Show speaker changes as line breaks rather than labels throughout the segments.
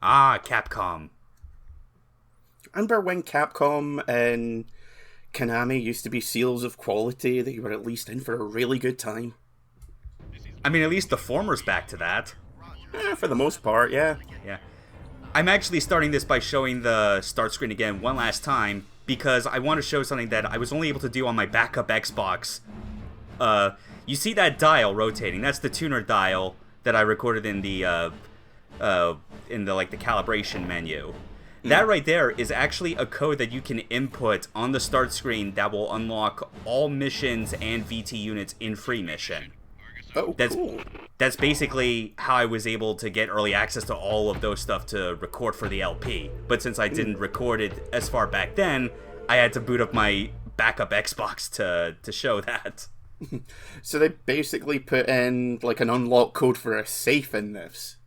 Ah, Capcom.
Remember when Capcom and Konami used to be seals of quality that you were at least in for a really good time?
I mean, at least the former's back to that.
For the most part, yeah.
Yeah. I'm actually starting this by showing the start screen again one last time, because I want to show something that I was only able to do on my backup Xbox. You see that dial rotating? That's the tuner dial that I recorded in the the calibration menu. That right there is actually a code that you can input on the start screen that will unlock all missions and VT units in free mission.
Oh, cool.
That's basically how I was able to get early access to all of those stuff to record for the LP. But since I didn't record it as far back then, I had to boot up my backup Xbox to show that.
So they basically put in like an unlock code for a safe in this.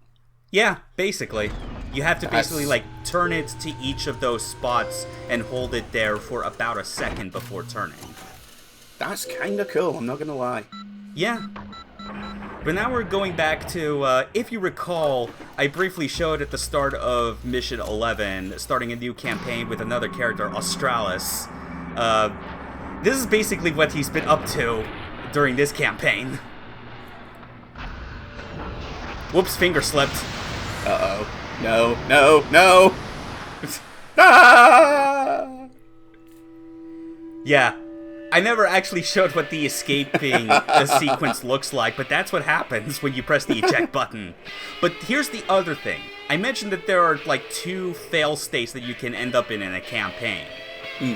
Yeah, basically. You have to basically turn it to each of those spots and hold it there for about a second before turning.
That's kind of cool, I'm not gonna lie.
Yeah. But now we're going back to, if you recall, I briefly showed at the start of Mission 11, starting a new campaign with another character, Australis. This is basically what he's been up to during this campaign. Whoops, finger slipped.
Uh-oh. No. Ah!
Yeah. I never actually showed what the escaping sequence looks like, but that's what happens when you press the eject button. But here's the other thing. I mentioned that there are like 2 fail states that you can end up in a campaign.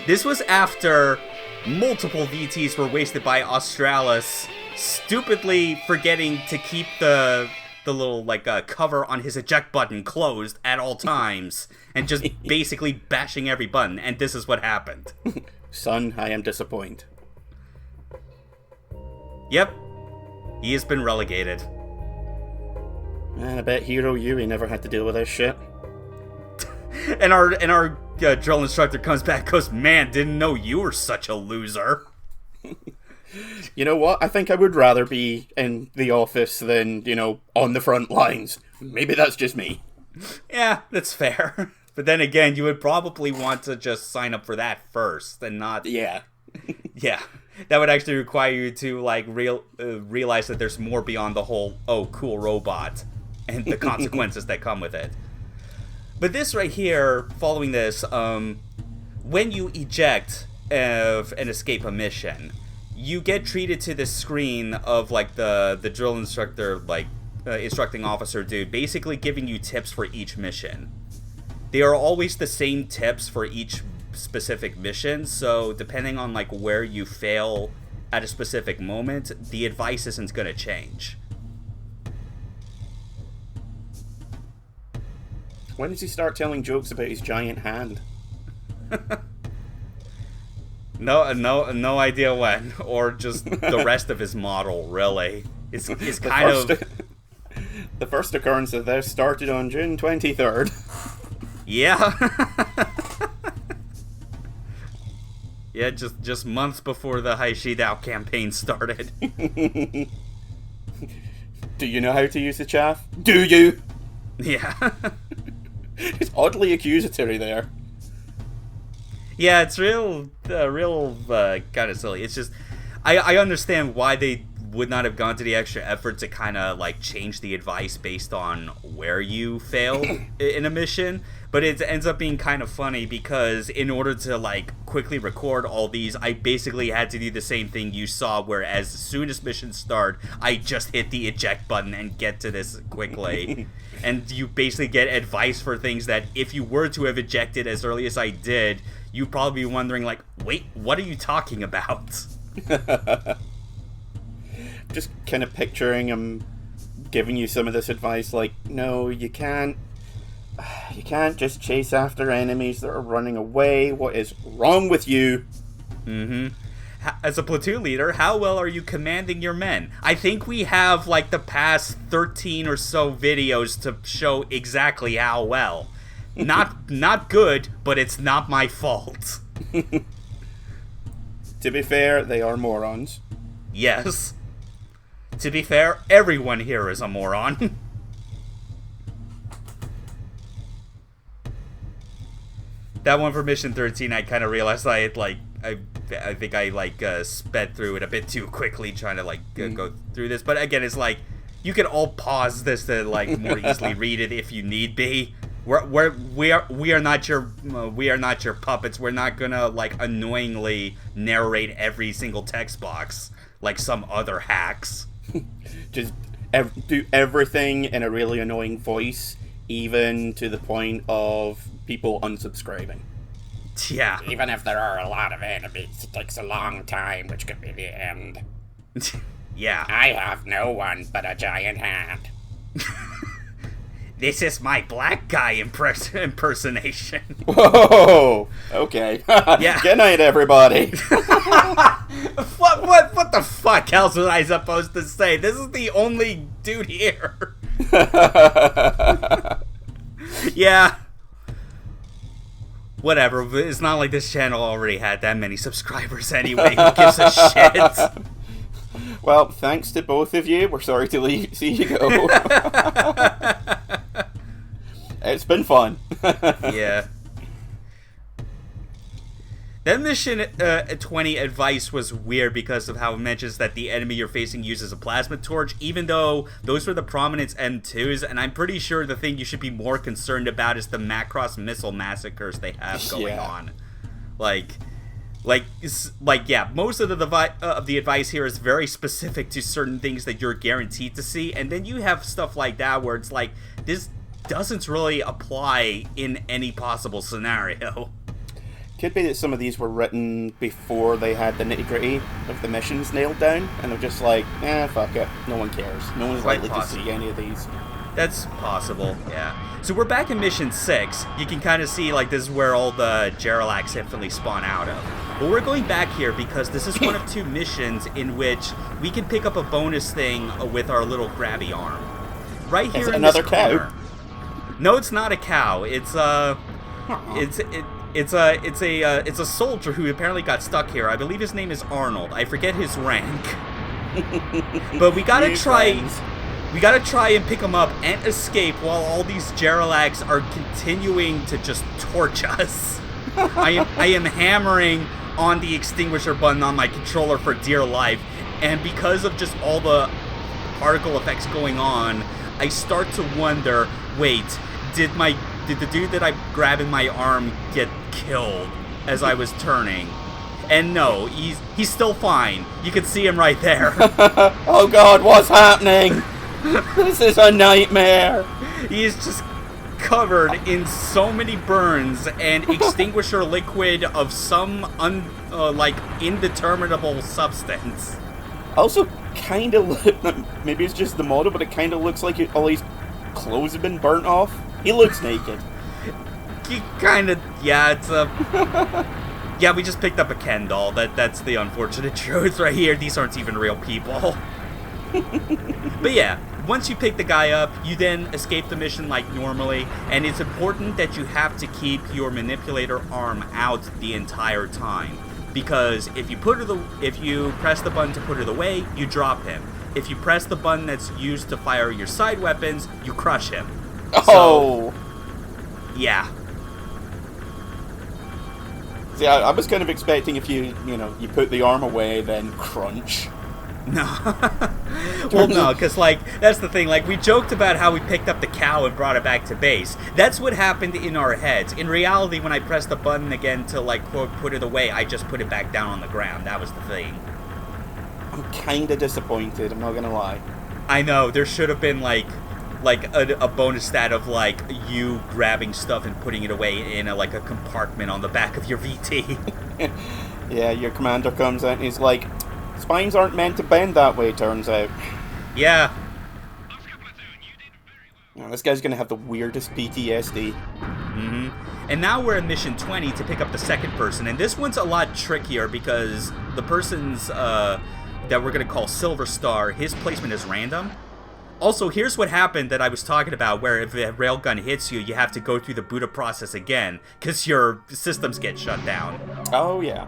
This was after multiple VTs were wasted by Australis stupidly forgetting to keep the little cover on his eject button closed at all times and just basically bashing every button, and this is what happened.
Son, I am disappointed.
Yep, he has been relegated.
Man, I bet Hero Yui never had to deal with this shit.
and our drill instructor comes back and goes, "Man, didn't know you were such a loser."
You know what? I think I would rather be in the office than, on the front lines. Maybe that's just me.
Yeah, that's fair. But then again, you would probably want to just sign up for that first and not...
Yeah.
Yeah. That would actually require you to, realize that there's more beyond the whole, oh, cool robot, and the consequences that come with it. But this right here, following this, when you eject and escape a mission, you get treated to this screen of, the drill instructor, instructing officer dude, basically giving you tips for each mission. They are always the same tips for each specific mission, so depending on where you fail at a specific moment, the advice isn't going to change.
When does he start telling jokes about his giant hand?
No idea when, or just the rest of his model, really. It's kind of...
The first occurrence of this started on June 23rd.
Yeah. Yeah, just months before the Haishidao campaign started.
Do you know how to use the chaff? Do you?
Yeah.
It's oddly accusatory there.
Yeah, it's real kind of silly. It's just, I understand why they would not have gone to the extra effort to kind of change the advice based on where you failed in a mission, but it ends up being kind of funny because in order to quickly record all these, I basically had to do the same thing you saw, where as soon as missions start, I just hit the eject button and get to this quickly. And you basically get advice for things that if you were to have ejected as early as I did, you'd probably be wondering wait, what are you talking about?
Just kind of picturing him giving you some of this advice, no, you can't just chase after enemies that are running away. What is wrong with you?
Mm-hmm. As a platoon leader, how well are you commanding your men? I think we have the past 13 or so videos to show exactly how well. Not good, but it's not my fault.
To be fair, they are morons.
Yes. To be fair, everyone here is a moron. that one for mission 13, I kind of realized I had like I think I like sped through it a bit too quickly trying to like go through this. But again, it's like you can all pause this to like more easily read it if you need be. We are not your puppets. We're not gonna like annoyingly narrate every single text box like some other hacks.
Just do everything in a really annoying voice, even to the point of people unsubscribing.
Yeah.
Even if there are a lot of enemies, it takes a long time, which could be the end.
Yeah.
I have no one but a giant hand.
This is my black guy impersonation.
Whoa! Okay.
Yeah.
Good night, everybody.
What the fuck else was I supposed to say? This is the only dude here. Yeah. Whatever. It's not like this channel already had that many subscribers anyway. Who gives a shit?
Well, thanks to both of you. We're sorry to see you go. It's been fun.
Yeah. That mission 20 advice was weird because of how it mentions that the enemy you're facing uses a plasma torch, even though those were the Prominence M2s, and I'm pretty sure the thing you should be more concerned about is the Macross missile massacres they have going on. Yeah, most of the advice here is very specific to certain things that you're guaranteed to see, and then you have stuff like that where it's like, this doesn't really apply in any possible scenario.
Could be that some of these were written before they had the nitty-gritty of the missions nailed down, and they're just like, fuck it, no one cares. No one's likely to see any of these.
That's possible, yeah. So we're back in mission 6. You can kind of see, like, this is where all the Geralax infinitely spawn out of. But we're going back here because this is one of 2 missions in which we can pick up a bonus thing with our little grabby arm. Right here in
another
this corner.
cow?
No, it's not a cow. It's a soldier who apparently got stuck here. I believe his name is Arnold. I forget his rank. But we gotta try and pick him up and escape while all these Geralax are continuing to just torch us. I am hammering on the extinguisher button on my controller for dear life, and because of just all the particle effects going on, I start to wonder, wait, did the dude that I grabbed in my arm get killed as I was turning? And no, he's still fine. You can see him right there.
Oh god, what's happening? This is a nightmare.
He is just covered in so many burns and extinguisher liquid of some indeterminable substance.
Also, kind of, maybe it's just the model, but it kind of looks like all his clothes have been burnt off. He looks naked.
He kind of, yeah, it's a... Yeah, we just picked up a Ken doll. That's the unfortunate truth right here. These aren't even real people. But yeah, once you pick the guy up, you then escape the mission like normally, and it's important that you have to keep your manipulator arm out the entire time. Because if you press the button to put it away, you drop him. If you press the button that's used to fire your side weapons, you crush him.
Oh!
So, yeah.
See, I was kind of expecting if you put the arm away, then crunch.
No. Well, no, because, like, that's the thing. Like, we joked about how we picked up the cow and brought it back to base. That's what happened in our heads. In reality, when I pressed the button again to, like, quote, put it away, I just put it back down on the ground. That was the thing.
I'm kind of disappointed, I'm not going to lie.
I know. There should have been, like a bonus stat of, like, you grabbing stuff and putting it away in, a compartment on the back of your VT.
Yeah, your commander comes out and he's like, spines aren't meant to bend that way, turns out.
Yeah.
Oh, this guy's gonna have the weirdest PTSD.
Mm-hmm. And now we're in mission 20 to pick up the second person, and this one's a lot trickier because the person's, that we're gonna call Silver Star, his placement is random. Also, here's what happened that I was talking about, where if a railgun hits you, you have to go through the boot up process again, because your systems get shut down.
Oh, yeah.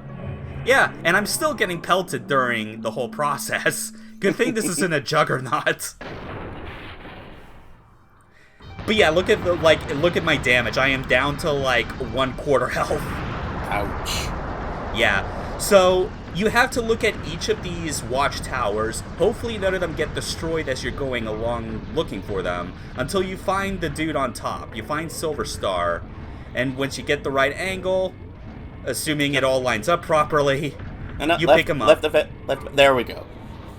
Yeah, and I'm still getting pelted during the whole process. Good thing this isn't a juggernaut. But yeah, look at my damage. I am down to like 1/4 health.
Ouch.
Yeah. So you have to look at each of these watchtowers. Hopefully none of them get destroyed as you're going along looking for them, until you find the dude on top. You find Silver Star, and once you get the right angle, assuming it all lines up properly, you pick him up.
There we go.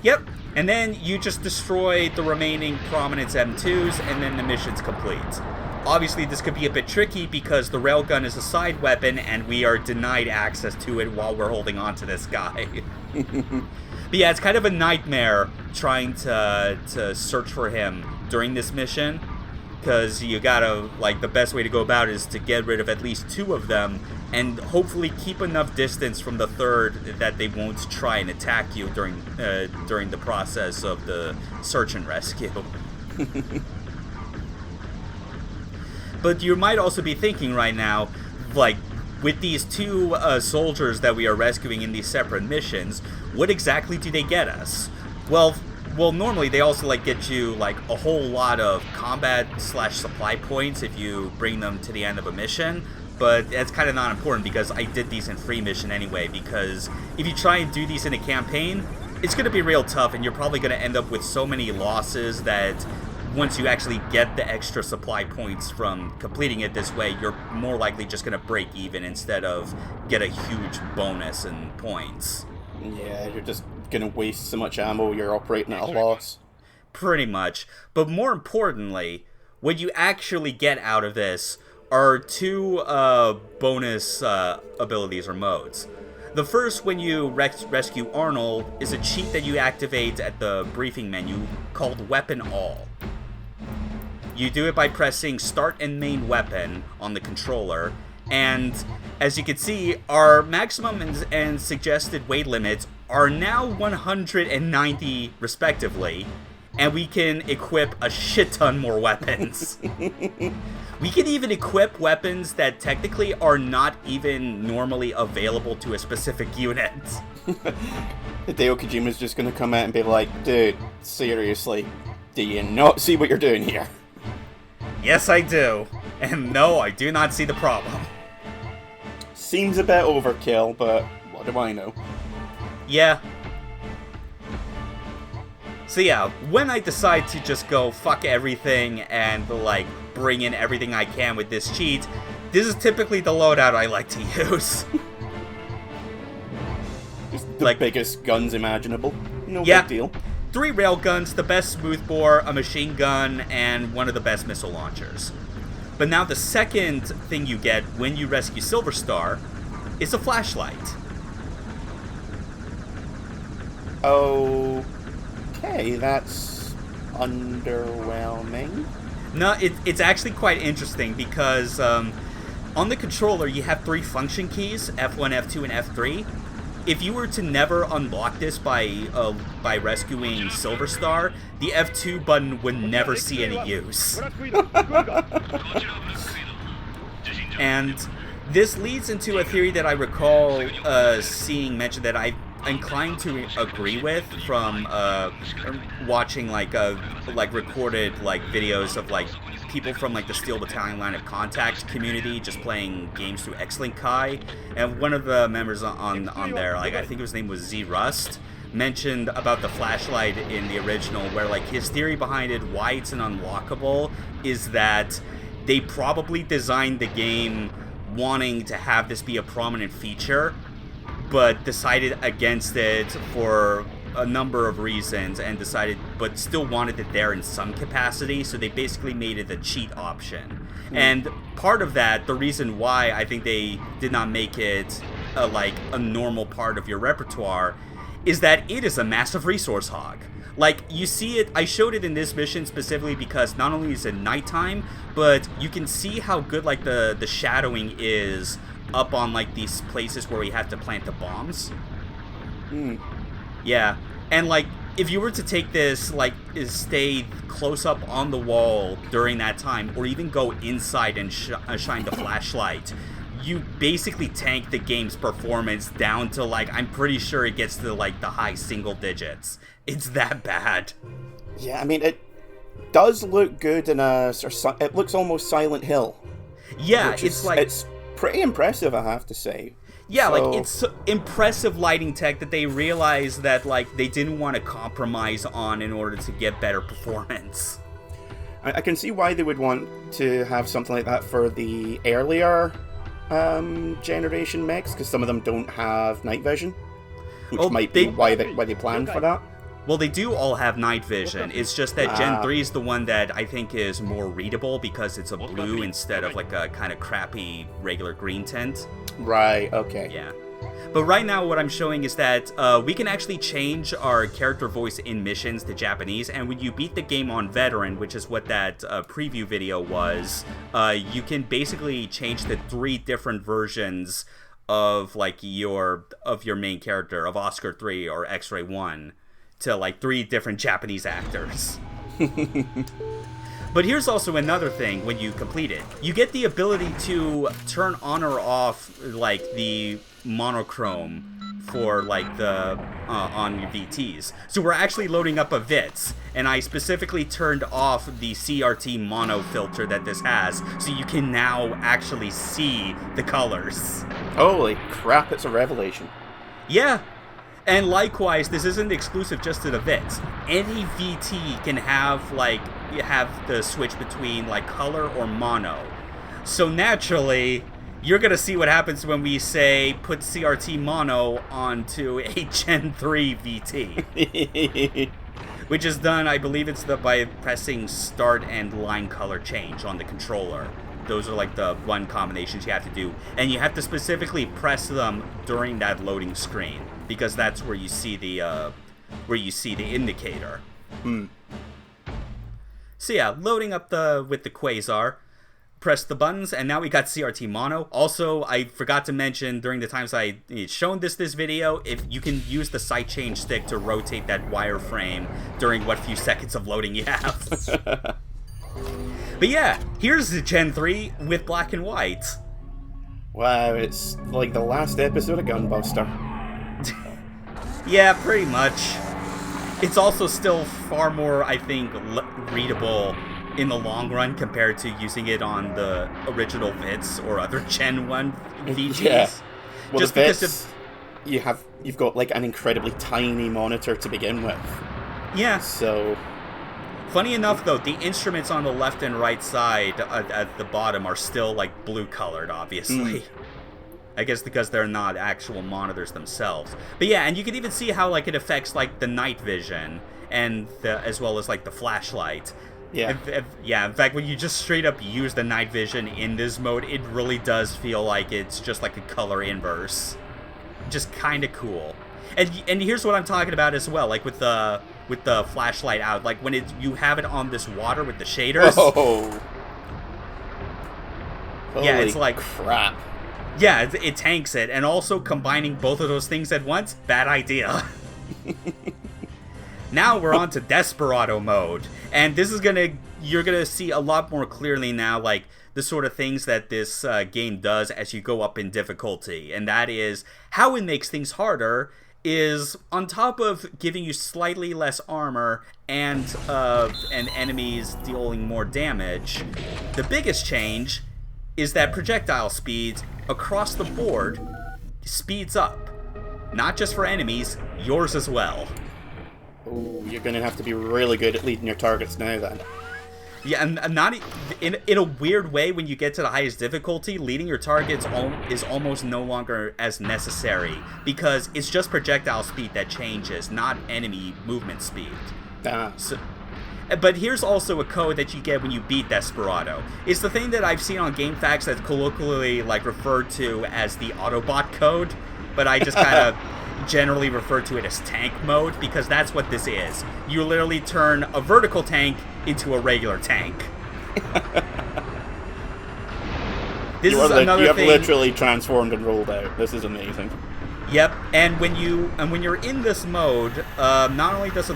Yep. And then you just destroy the remaining Prominence M2s, and then the mission's complete. Obviously, this could be a bit tricky because the railgun is a side weapon, and we are denied access to it while we're holding on to this guy. But yeah, it's kind of a nightmare trying to search for him during this mission, because you gotta, like, the best way to go about it is to get rid of at least 2 of them, and hopefully keep enough distance from the third that they won't try and attack you during the process of the search and rescue. But you might also be thinking right now, like, with these 2 soldiers that we are rescuing in these separate missions, what exactly do they get us? Well, normally they also, like, get you, like, a whole lot of combat/supply points if you bring them to the end of a mission, but that's kind of not important because I did these in free mission anyway, because if you try and do these in a campaign, it's going to be real tough, and you're probably going to end up with so many losses that once you actually get the extra supply points from completing it this way, you're more likely just going to break even instead of get a huge bonus in points.
Yeah, you're just going to waste so much ammo, you're operating at a loss.
Pretty much. But more importantly, what you actually get out of this are 2 bonus abilities or modes. The first, when you rescue Arnold, is a cheat that you activate at the briefing menu called Weapon All. You do it by pressing Start and Main Weapon on the controller, and as you can see, our maximum and suggested weight limits are now 190 respectively, and we can equip a shit ton more weapons. We can even equip weapons that technically are not even normally available to a specific unit.
Hideo Kojima's just gonna come out and be like, dude, seriously, do you not see what you're doing here?
Yes, I do. And no, I do not see the problem.
Seems a bit overkill, but what do I know?
Yeah. So yeah, when I decide to just go fuck everything and, like, bring in everything I can with this cheat, this is typically the loadout I like to use.
Just the biggest guns imaginable. No big deal.
3 railguns, the best smoothbore, a machine gun, and one of the best missile launchers. But now the second thing you get when you rescue Silver Star is a flashlight.
Okay, that's underwhelming.
No, it's actually quite interesting because on the controller you have 3 function keys, F1, F2, and F3. If you were to never unlock this by rescuing Silver Star, the F2 button would never see any use. And this leads into a theory that I recall seeing mentioned that I'm inclined to agree with from watching like recorded like videos of like people from like the Steel Battalion Line of Contact community just playing games through X-Link Kai, and one of the members on there, like I think his name was Z Rust, mentioned about the flashlight in the original, where like his theory behind it, why it's an unlockable, is that they probably designed the game wanting to have this be a prominent feature, but decided against it for a number of reasons, and but still wanted it there in some capacity, so they basically made it a cheat option. And part of that, the reason why I think they did not make it a normal part of your repertoire, is that it is a massive resource hog. Like, you see it, I showed it in this mission specifically because not only is it nighttime, but you can see how good like the shadowing is up on like these places where we have to plant the bombs. Yeah, and like if you were to take this, like stay close up on the wall during that time, or even go inside and shine the flashlight, you basically tank the game's performance down to like, I'm pretty sure it gets to like the high single digits. It's that bad.
Yeah, I mean, does look good in it looks almost Silent Hill.
Yeah, it's
pretty impressive, I have to say.
Yeah, like, it's impressive lighting tech that they realized that, like, they didn't want to compromise on in order to get better performance.
I can see why they would want to have something like that for the earlier generation mechs, because some of them don't have night vision, which might be why they planned for that.
Well, they do all have night vision. It's just that Gen 3 is the one that I think is more readable because it's a blue instead of like a kind of crappy regular green tint.
Right, okay.
Yeah. But right now what I'm showing is that we can actually change our character voice in missions to Japanese, and when you beat the game on Veteran, which is what that preview video was, you can basically change the 3 different versions of like your main character, of Oscar 3 or X-Ray 1, to like 3 different Japanese actors. But here's also another thing when you complete it. You get the ability to turn on or off like the monochrome for like the on your VTs. So we're actually loading up a VITS, and I specifically turned off the Crt Mono filter that this has, so you can now actually see the colors.
Holy crap, it's a revelation.
Yeah. And likewise, this isn't exclusive just to the VITs. Any VT can have the switch between like color or mono. So naturally, you're gonna see what happens when we say put CRT mono onto a Gen 3 VT. Which is done, I believe it's by pressing start and line color change on the controller. Those are like the one combinations you have to do, and you have to specifically press them during that loading screen, because that's where you see the indicator. So yeah, loading up with the Quasar, press the buttons, and now we got CRT mono. Also, I forgot to mention during the times I shown this video, if you can use the sight change stick to rotate that wireframe during what few seconds of loading you have. But yeah, here's the Gen 3 with black and white.
Wow, it's like the last episode of Gunbuster.
Yeah, pretty much. It's also still far more, I think, readable in the long run compared to using it on the original VITs or other Gen 1 VGs.
Yeah. Well,
just
the
because
VITs, you've got like an incredibly tiny monitor to begin with.
Yeah.
So...
Funny enough, though, the instruments on the left and right side at the bottom are still, like, blue-colored, obviously. I guess because they're not actual monitors themselves. But yeah, and you can even see how, like, it affects, like, the night vision, and as well as, like, the flashlight.
Yeah.
Yeah, in fact, when you just straight up use the night vision in this mode, it really does feel like it's just like a color inverse. Just kind of cool. And here's what I'm talking about as well, like with the flashlight out, like when you have it on this water with the shaders.
Oh.
Yeah, it's like
crap.
Yeah, it tanks it, and also combining both of those things at once, bad idea. Now we're on to Desperado Mode, and this is you're gonna see a lot more clearly now, like the sort of things that this game does as you go up in difficulty, and that is how it makes things harder. Is on top of giving you slightly less armor and enemies dealing more damage, the biggest change is that projectile speed across the board speeds up. Not just for enemies, yours as well.
Oh, you're gonna have to be really good at leading your targets now then.
Yeah, and not in a weird way, when you get to the highest difficulty, leading your targets is almost no longer as necessary, because it's just projectile speed that changes, not enemy movement speed. But here's also a code that you get when you beat Desperado. It's the thing that I've seen on GameFAQs that's colloquially like referred to as the Autobot code, but I just kind of generally refer to it as tank mode, because that's what this is. You literally turn a vertical tank into a regular tank. This is another thing.
You have literally transformed and rolled out. This is amazing.
Yep, and when you're in this mode, not only does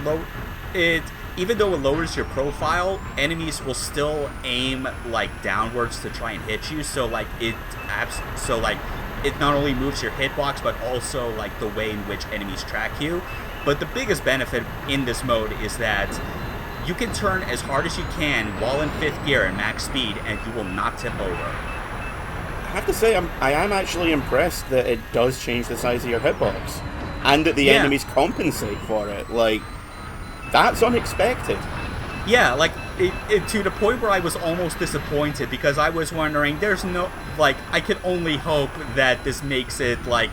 even though it lowers your profile, enemies will still aim like downwards to try and hit you. So it not only moves your hitbox, but also like the way in which enemies track you. But the biggest benefit in this mode is that You can turn as hard as you can while in 5th gear at max speed, and you will not tip over.
I have to say, I am actually impressed that it does change the size of your hitbox, and that the enemies compensate for it. Like, that's unexpected.
Yeah, like, it to the point where I was almost disappointed, because I was wondering, there's no, like, I could only hope that this makes it, like,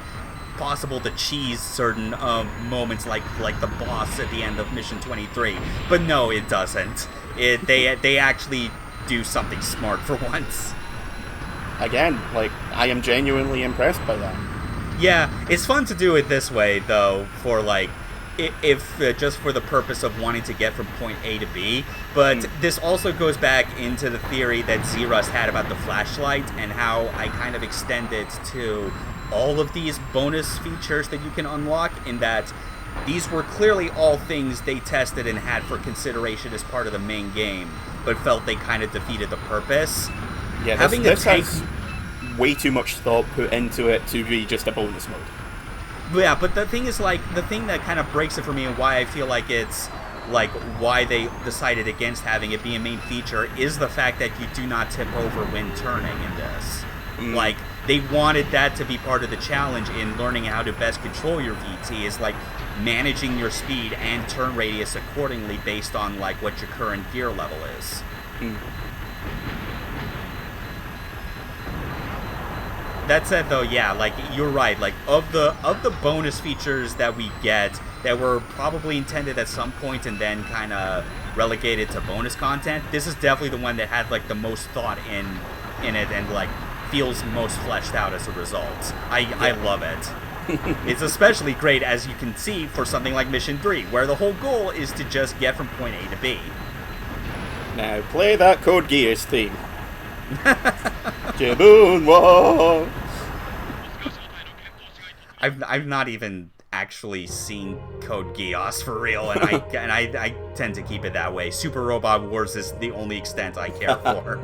possible to cheese certain moments like the boss at the end of Mission 23. But no, it doesn't. They actually do something smart for once.
Again, like, I am genuinely impressed by that.
Yeah, it's fun to do it this way, though, for, like, if just for the purpose of wanting to get from point A to B. But this also goes back into the theory that Z-Rust had about the flashlight, and how I kind of extend it to all of these bonus features that you can unlock, in that these were clearly all things they tested and had for consideration as part of the main game, but felt they kind of defeated the purpose.
Yeah, this has way too much thought put into it to be just a bonus mode.
Yeah, but the thing is, like, the thing that kind of breaks it for me, and why I feel like it's, like, why they decided against having it be a main feature, is the fact that you do not tip over when turning in this. Like, they wanted that to be part of the challenge in learning how to best control your VT, is, like, managing your speed and turn radius accordingly based on, like, what your current gear level is. That said, though, yeah, like, you're right. Like, of the bonus features that we get that were probably intended at some point and then kind of relegated to bonus content, this is definitely the one that had, like, the most thought in it, and, like, feels most fleshed out as a result. I love it. It's especially great, as you can see, for something like Mission 3, where the whole goal is to just get from point A to B.
Now play that Code Geass theme. Jaboon Wall.
I've not even actually seen Code Geass for real, and I tend to keep it that way. Super Robot Wars is the only extent I care for.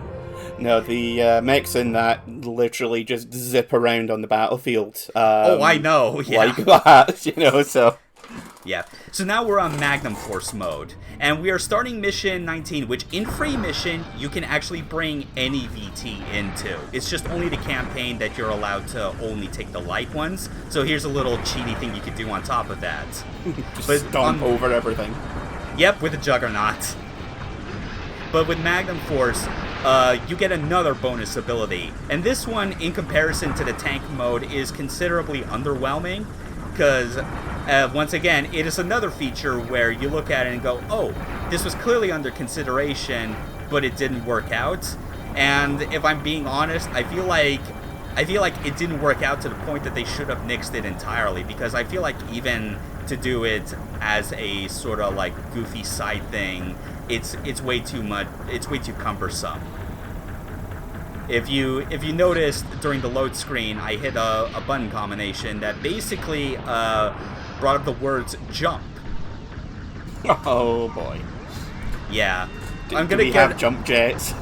No, the mechs in that literally just zip around on the battlefield.
Oh, I know, yeah.
Like that, you know, so...
Yeah. So now we're on Magnum Force mode, and we are starting Mission 19, which in free mission, you can actually bring any VT into. It's just only the campaign that you're allowed to only take the light ones. So here's a little cheaty thing you could do on top of that.
Just stomp over everything.
Yep, with a Juggernaut. But with Magnum Force, you get another bonus ability. And this one, in comparison to the tank mode, is considerably underwhelming. Because, once again, it is another feature where you look at it and go, oh, this was clearly under consideration, but it didn't work out. And if I'm being honest, I feel like it didn't work out to the point that they should have nixed it entirely. Because I feel like even to do it as a sort of like goofy side thing, it's way too much. It's way too cumbersome. If you noticed during the load screen, I hit a button combination that basically brought up the words jump.
Oh boy.
Yeah.
Do we have jump jets?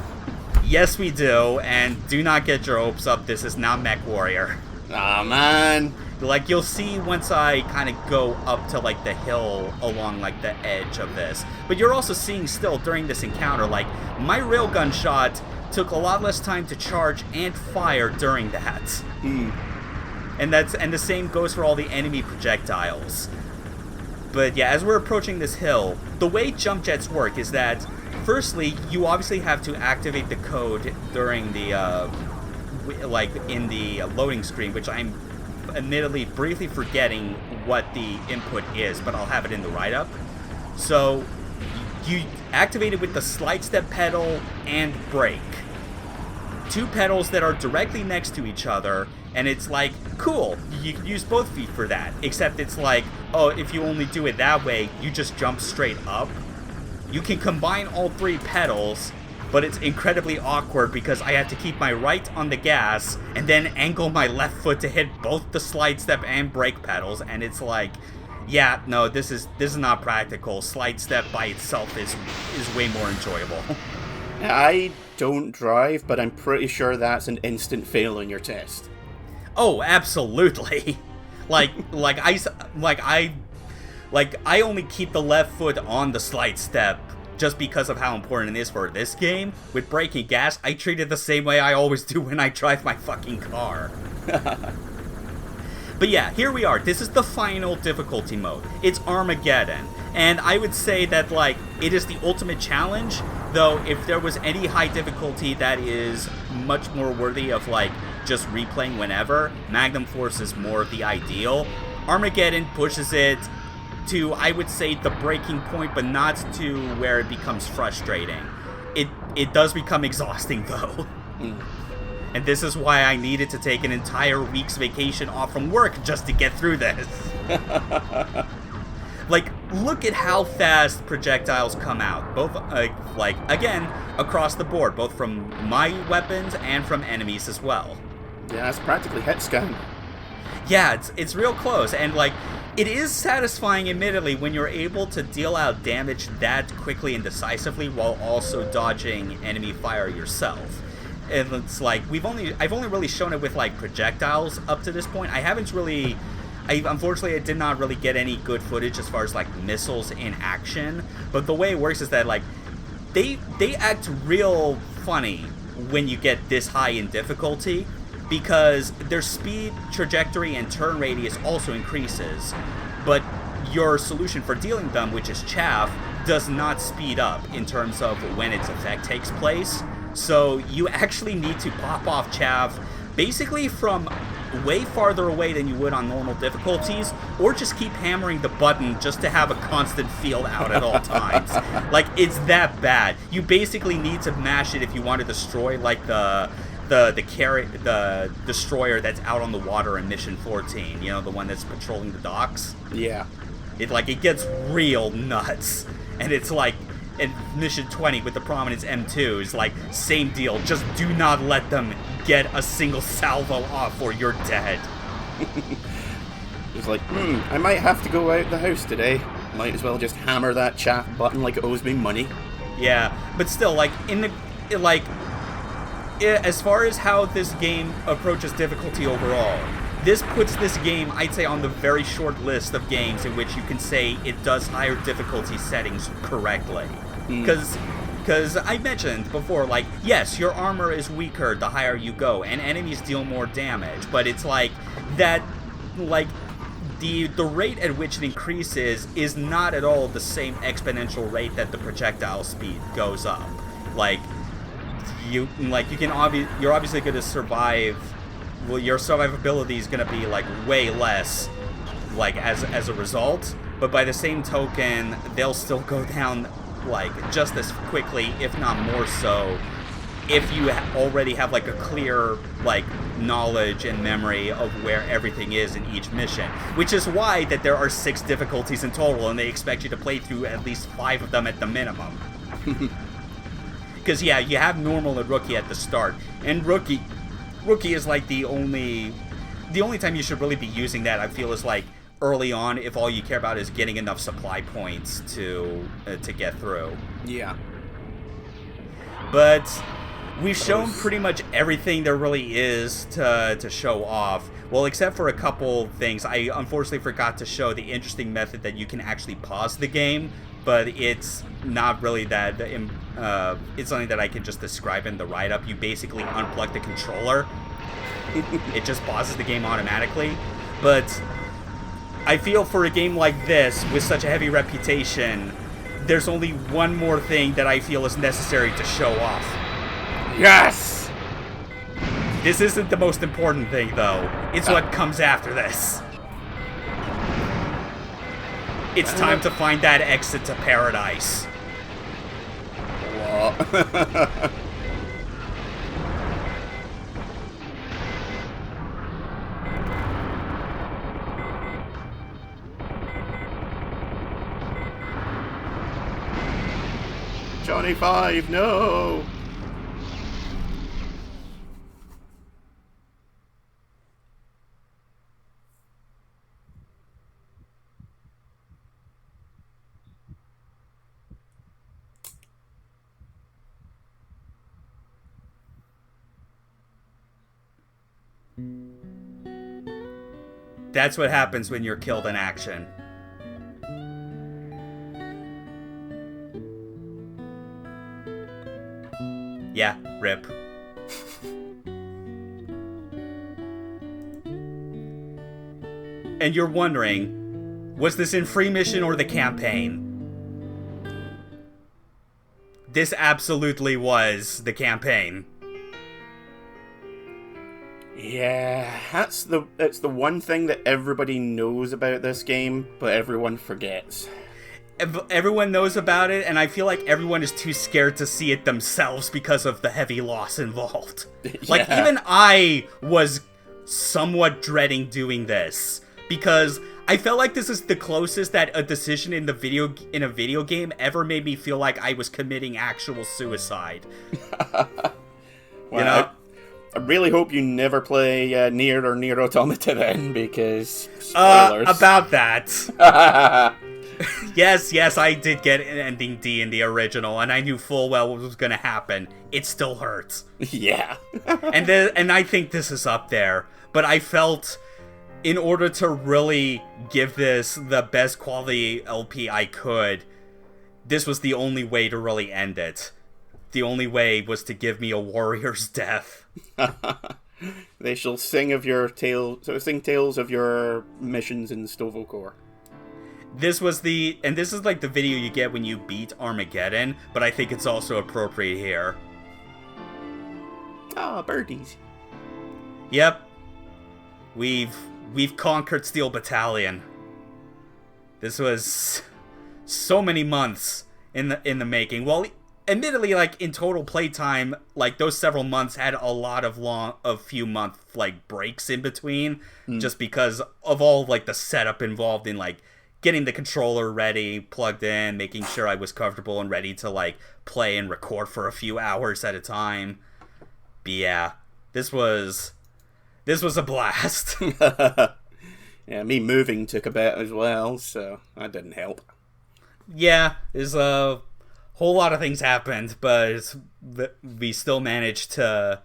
Yes, we do, and do not get your hopes up. This is not Mech Warrior.
Aw, man.
Like, you'll see once I kind of go up to, like, the hill along, like, the edge of this. But you're also seeing still during this encounter, like, my railgun shot took a lot less time to charge and fire during that. And the same goes for all the enemy projectiles. But yeah, as we're approaching this hill, the way jump jets work is that, firstly, you obviously have to activate the code during the, like, in the loading screen, which I'm admittedly briefly forgetting what the input is, but I'll have it in the write-up. So, you activate it with the slide step pedal and brake. Two pedals that are directly next to each other, and it's like, cool, you can use both feet for that, except it's like, oh, if you only do it that way, you just jump straight up. You can combine all three pedals, but it's incredibly awkward because I have to keep my right on the gas and then angle my left foot to hit both the slide step and brake pedals, and it's like, yeah, no, this is not practical. Slide step by itself is way more enjoyable.
I don't drive, but I'm pretty sure that's an instant fail on your test.
Oh, absolutely. I only keep the left foot on the slide step just because of how important it is for this game, with braking gas, I treat it the same way I always do when I drive my fucking car. But yeah, here we are. This is the final difficulty mode. It's Armageddon. And I would say that, like, it is the ultimate challenge, though if there was any high difficulty that is much more worthy of, like, just replaying whenever, Magnum Force is more of the ideal. Armageddon pushes it to, I would say, the breaking point, but not to where it becomes frustrating. It does become exhausting, though. And this is why I needed to take an entire week's vacation off from work just to get through this. Like, look at how fast projectiles come out. Both, like, again, across the board. Both from my weapons and from enemies as well.
Yeah, it's practically hit scan.
Yeah, it's real close. And, like, it is satisfying, admittedly, when you're able to deal out damage that quickly and decisively while also dodging enemy fire yourself. And it's like, I've only really shown it with, like, projectiles up to this point. Unfortunately, I did not really get any good footage as far as, like, missiles in action. But the way it works is that, like, they act real funny when you get this high in difficulty, because their speed, trajectory, and turn radius also increases. But your solution for dealing them, which is chaff, does not speed up in terms of when its effect takes place. So you actually need to pop off chaff basically from way farther away than you would on normal difficulties, or just keep hammering the button just to have a constant field out at all times. Like, it's that bad. You basically need to mash it if you want to destroy, like, the destroyer that's out on the water in Mission 14, you know, the one that's patrolling the docks.
Yeah.
It gets real nuts. And it's like, in Mission 20 with the Prominence M2 is like, same deal. Just do not let them get a single salvo off or you're dead.
It's like, I might have to go out the house today. Might as well just hammer that chaff button like it owes me money.
Yeah, but still, like, as far as how this game approaches difficulty overall, this puts this game, I'd say, on the very short list of games in which you can say it does higher difficulty settings correctly. Because I mentioned before, like, yes, your armor is weaker the higher you go, and enemies deal more damage, but it's like that, like, the rate at which it increases is not at all the same exponential rate that the projectile speed goes up. Like, you're obviously going to survive. Well, your survivability is going to be, like, way less, like, as a result, but by the same token, they'll still go down, like, just as quickly, if not more so, if you already have, like, a clear, like, knowledge and memory of where everything is in each mission, which is why that there are 6 difficulties in total, and they expect you to play through at least 5 of them at the minimum. Because, yeah, you have normal and rookie at the start, and rookie is, like, the only time you should really be using that, I feel, is, like, early on, if all you care about is getting enough supply points to get through.
Yeah.
But we've shown pretty much everything there really is to show off. Well, except for a couple things. I unfortunately forgot to show the interesting method that you can actually pause the game, but it's not really that. It's something that I can just describe in the write-up. You basically unplug the controller. It just pauses the game automatically. But I feel for a game like this, with such a heavy reputation, there's only one more thing that I feel is necessary to show off.
Yes!
This isn't the most important thing, though. It's what comes after this. It's time to find that exit to paradise.
What? Johnny 5, no!
That's what happens when you're killed in action. Yeah, rip. And you're wondering, was this in free mission or the campaign? This absolutely was the campaign.
Yeah, it's the one thing that everybody knows about this game, but everyone forgets.
Everyone knows about it, and I feel like everyone is too scared to see it themselves because of the heavy loss involved. Like, even I was somewhat dreading doing this, because I felt like this is the closest that a decision in a video game ever made me feel like I was committing actual suicide.
Well,
you know?
I really hope you never play Nier or Nier Automata then, because spoilers.
About that. Yes, I did get an ending D in the original, and I knew full well what was gonna happen. It still hurts.
Yeah.
and I think this is up there, but I felt in order to really give this the best quality LP I could, this was the only way to really end it. The only way was to give me a warrior's death.
They shall sing tales of your missions in Sto-vo-kor.
This is like the video you get when you beat Armageddon, but I think it's also appropriate here.
Ah, birdies.
Yep. We've conquered Steel Battalion. This was so many months in the making. Well, admittedly, like, in total playtime, like, those several months had a lot of few month, like, breaks in between, just because of all, like, the setup involved in, like, getting the controller ready, plugged in, making sure I was comfortable and ready to, like, play and record for a few hours at a time. But yeah, this was a blast.
Yeah, me moving took a bit as well, so that didn't help.
Yeah, there's a whole lot of things happened, but we still managed to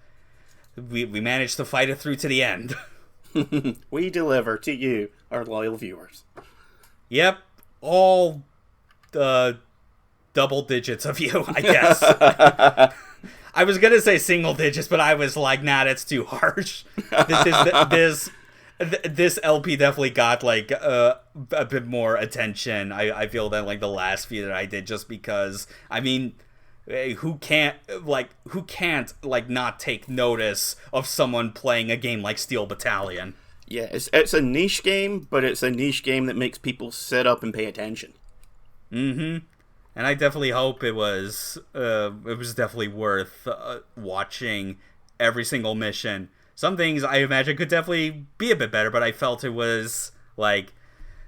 we managed to fight it through to the end.
We deliver to you, our loyal viewers.
Yep, all double digits of you, I guess. I was gonna say single digits, but I was like, nah, that's too harsh. This LP definitely got, like, a bit more attention. I feel than, like, the last few that I did, just because, I mean, who can't not take notice of someone playing a game like Steel Battalion?
Yeah, it's a niche game, but it's a niche game that makes people sit up and pay attention.
Mm-hmm. And I definitely hope it was definitely worth watching every single mission. Some things I imagine could definitely be a bit better, but I felt it was, like,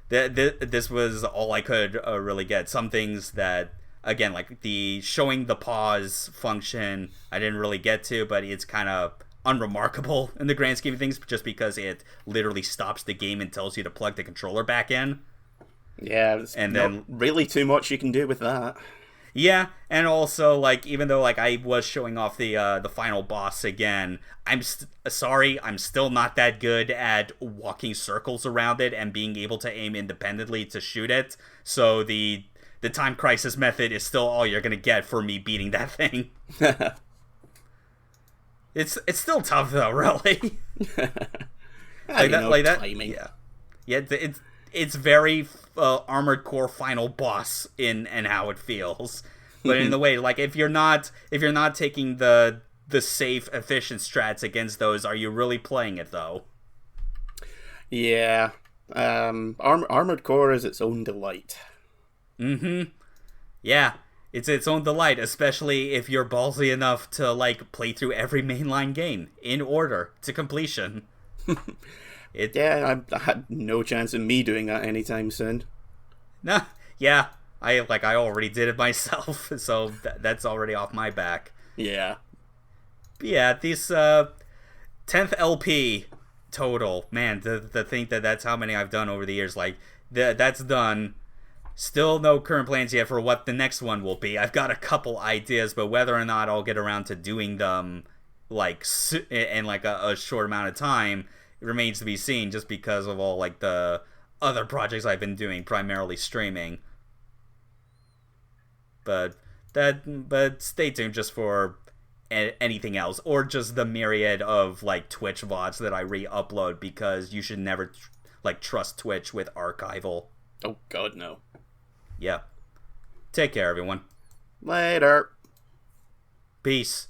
this was all I could really get. Some things that, again, like the showing the pause function, I didn't really get to, but it's kind of unremarkable in the grand scheme of things, just because it literally stops the game and tells you to plug the controller back in.
Yeah, there's
and
not
then
really too much you can do with that.
Yeah, and also, like, even though, like, I was showing off the final boss again, I'm still not that good at walking circles around it and being able to aim independently to shoot it. So the time crisis method is still all you're gonna get for me beating that thing. It's still tough though, really.
Timing.
Yeah. It's very Armored Core final boss in and how it feels, but in the way, like, if you're not taking the safe, efficient strats against those, are you really playing it though?
Yeah, Armored Core is its own delight.
Mm-hmm. Yeah, it's its own delight, especially if you're ballsy enough to, like, play through every mainline game in order to completion.
Yeah, I had no chance of me doing that anytime soon.
Nah, yeah, I already did it myself, so that's already off my back.
Yeah.
But yeah, these 10th LP total, man, to think that's how many I've done over the years, like, that's done. Still no current plans yet for what the next one will be. I've got a couple ideas, but whether or not I'll get around to doing them, like, in, like, a short amount of time, it remains to be seen, just because of all, like, the other projects I've been doing, primarily streaming. But stay tuned just for anything else, or just the myriad of like Twitch VODs that I re-upload, because you should never trust Twitch with archival.
Oh God, no.
Yeah. Take care, everyone.
Later.
Peace.